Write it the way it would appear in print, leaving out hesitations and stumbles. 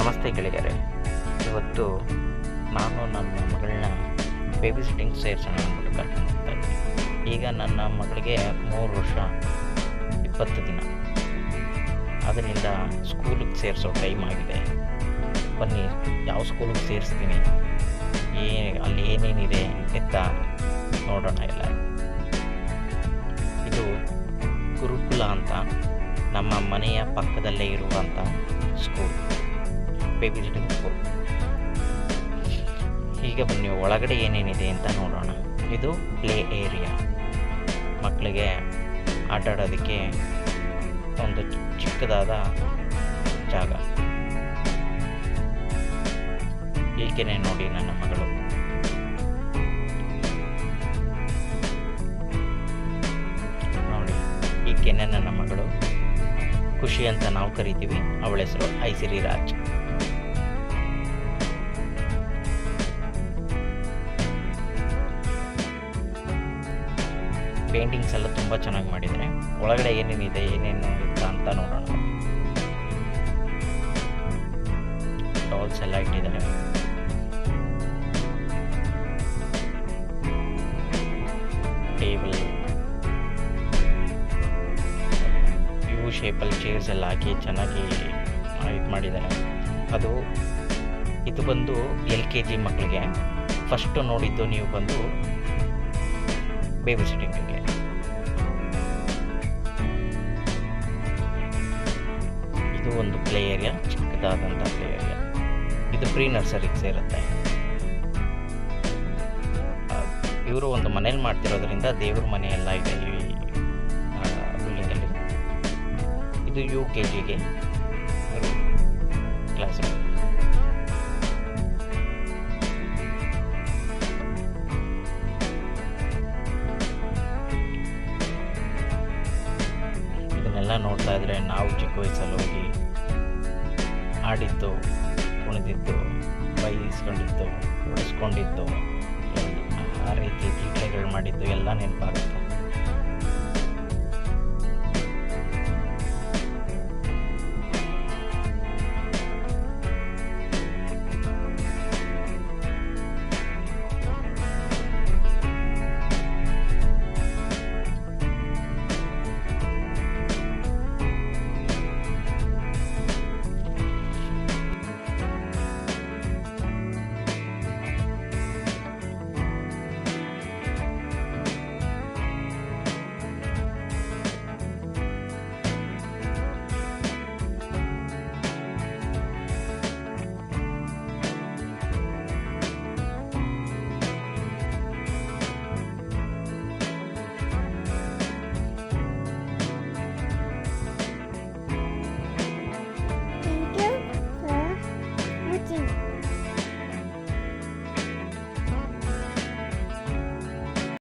ನಮಸ್ತೆ ಗೆಳೆಯರೇ. ಇವತ್ತು ನಾನು ನನ್ನ ಮಗಳನ್ನ ಬೇಬಿ ಸಿಟ್ಟಿಂಗ್ ಸೇರಿಸೋಣ ಅಂದ್ಬಿಟ್ಟು ಕರ್ಕೊಂಡು ಹೋಗ್ತಾ ಇದ್ದೀನಿ. ಈಗ ನನ್ನ ಮಗಳಿಗೆ 3 ವರ್ಷ 20 ದಿನ. ಅದರಿಂದ ಸ್ಕೂಲಿಗೆ ಸೇರಿಸೋ ಟೈಮ್ ಆಗಿದೆ. ಬನ್ನಿ, ಯಾವ ಸ್ಕೂಲಿಗೆ ಸೇರಿಸ್ತೀನಿ, ಅಲ್ಲಿ ಏನೇನಿದೆ ಅಂತ ನೋಡೋಣ ಎಲ್ಲ. ಇದು ಗುರುಕುಲ ಅಂತ ನಮ್ಮ ಮನೆಯ ಪಕ್ಕದಲ್ಲೇ ಇರುವಂಥ ಸ್ಕೂಲ್, ಬೇಬಿ ಸಿಟ್ಟಿಂಗ್ ಸ್ಕೂಲ್. ಈಗ ಬನ್ನಿ, ಒಳಗಡೆ ಏನೇನಿದೆ ಅಂತ ನೋಡೋಣ. ಇದು ಪ್ಲೇ ಏರಿಯಾ, ಮಕ್ಕಳಿಗೆ ಆಟಾಡೋದಕ್ಕೆ ಒಂದು ಚಿಕ್ಕದಾದ ಜಾಗ. ಈಕೆನೆ ನೋಡಿ ನನ್ನ ಮಗಳು. ನೋಡಿ, ಈಕೆನೆ ನನ್ನ ಮಗಳು. ಖುಷಿ ಅಂತ ನಾವು ಕರಿತೀವಿ. ಅವಳ ಹೆಸರು ಐಸಿರಿ ರಾಜ್. ಪೇಂಟಿಂಗ್ಸ್ ಎಲ್ಲ ತುಂಬ ಚೆನ್ನಾಗಿ ಮಾಡಿದ್ದಾರೆ. ಒಳಗಡೆ ಏನೇನಿದೆ, ಏನೇನು ಇತ್ತ ಅಂತ ನೋಡೋಣ. ಡಾಲ್ಸ್ ಎಲ್ಲ ಇಟ್ಟಿದ್ದಾರೆ. ಟೇಬಲ್, ಯು ಶೇಪಲ್ಲಿ ಚೇರ್ಸ್ ಎಲ್ಲ ಹಾಕಿ ಚೆನ್ನಾಗಿ ಇದು ಮಾಡಿದ್ದಾರೆ. ಇದು ಬಂದು LKG ಮಕ್ಕಳಿಗೆ. ಫಸ್ಟು ನೋಡಿದ್ದು ನೀವು ಬಂದು ಬೇಬಿ ಸಿಟ್ಟಿಂಗಿಗೆ. ಇದು ಒಂದು ಪ್ಲೇ ಏರಿಯಾ, ಚಿಕ್ಕದಾದಂಥ ಪ್ಲೇ ಏರಿಯಾ. ಇದು ಪ್ರೀ ನರ್ಸರಿಗೆ ಸೇರುತ್ತೆ. ಇವರು ಒಂದು ಮನೇಲಿ ಮಾಡ್ತಿರೋದ್ರಿಂದ ದೇವ್ರ ಮನೆ ಎಲ್ಲ ಇದೆ ಈ ಬಿಲ್ಡಿಂಗಲ್ಲಿ. ಇದು UKGಗೆ ಕ್ಲಾಸ್. ಇದನ್ನೆಲ್ಲ ನೋಡ್ತಾ ಇದ್ರೆ ನಾವು ಚಿಕ್ಕ ವಯಸ್ಸಲ್ಲಿ ಹೋಗಿ ಆಡಿದ್ದು, ಕುಣಿದಿದ್ದು, ಬೈಸ್ಕೊಂಡಿದ್ದು, ಹೊಡೆಸ್ಕೊಂಡಿದ್ದು, ಆ ರೀತಿ ತೀಟೆಗಳು ಮಾಡಿದ್ದು ಎಲ್ಲ ನೆನಪಾಗುತ್ತೆ.